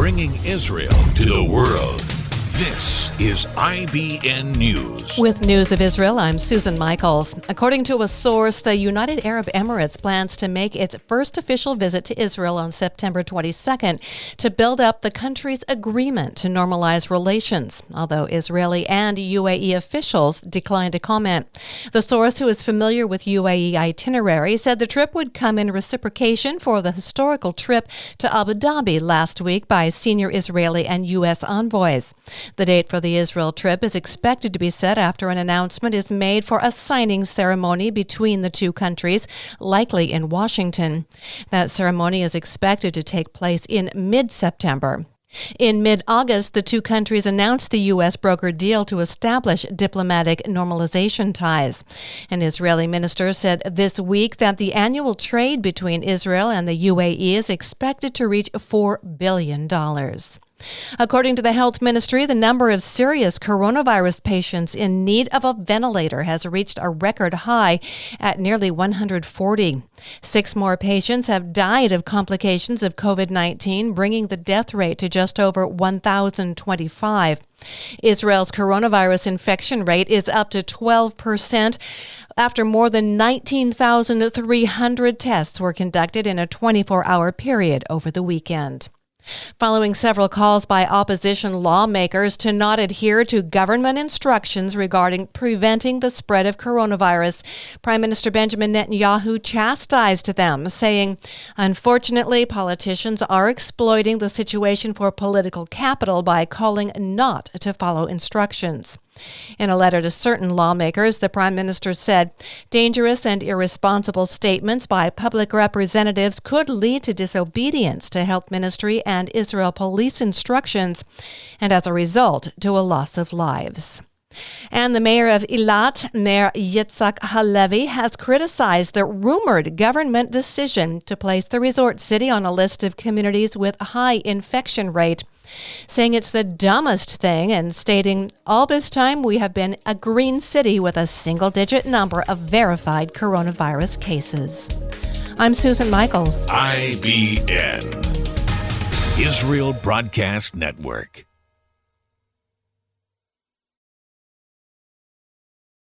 bringing Israel to the world. This is IBN News. With news of Israel, I'm Susan Michaels. According to a source, the United Arab Emirates plans to make its first official visit to Israel on September 22nd to build up the country's agreement to normalize relations, although Israeli and UAE officials declined to comment. The source, who is familiar with UAE itinerary, said the trip would come in reciprocation for the historical trip to Abu Dhabi last week by senior Israeli and U.S. envoys. The date for the Israel trip is expected to be set after an announcement is made for a signing ceremony between the two countries, likely in Washington. That ceremony is expected to take place in mid-September. In mid-August, the two countries announced the U.S. brokered deal to establish diplomatic normalization ties. An Israeli minister said this week that the annual trade between Israel and the UAE is expected to reach $4 billion. According to the health ministry, the number of serious coronavirus patients in need of a ventilator has reached a record high at nearly 140. 6 more patients have died of complications of COVID-19, bringing the death rate to just over 1,025. Israel's coronavirus infection rate is up to 12% after more than 19,300 tests were conducted in a 24-hour period over the weekend. Following several calls by opposition lawmakers to not adhere to government instructions regarding preventing the spread of coronavirus, Prime Minister Benjamin Netanyahu chastised them, saying, "Unfortunately, politicians are exploiting the situation for political capital by calling not to follow instructions." In a letter to certain lawmakers, the Prime Minister said, "Dangerous and irresponsible statements by public representatives could lead to disobedience to Health Ministry and Israel police instructions, and as a result, to a loss of lives." And the mayor of Eilat, Mayor Yitzhak Halevi, has criticized the rumored government decision to place the resort city on a list of communities with a high infection rate, saying it's the dumbest thing and stating, "All this time we have been a green city with a single-digit number of verified coronavirus cases." I'm Susan Michaels. IBN, Israel Broadcast Network.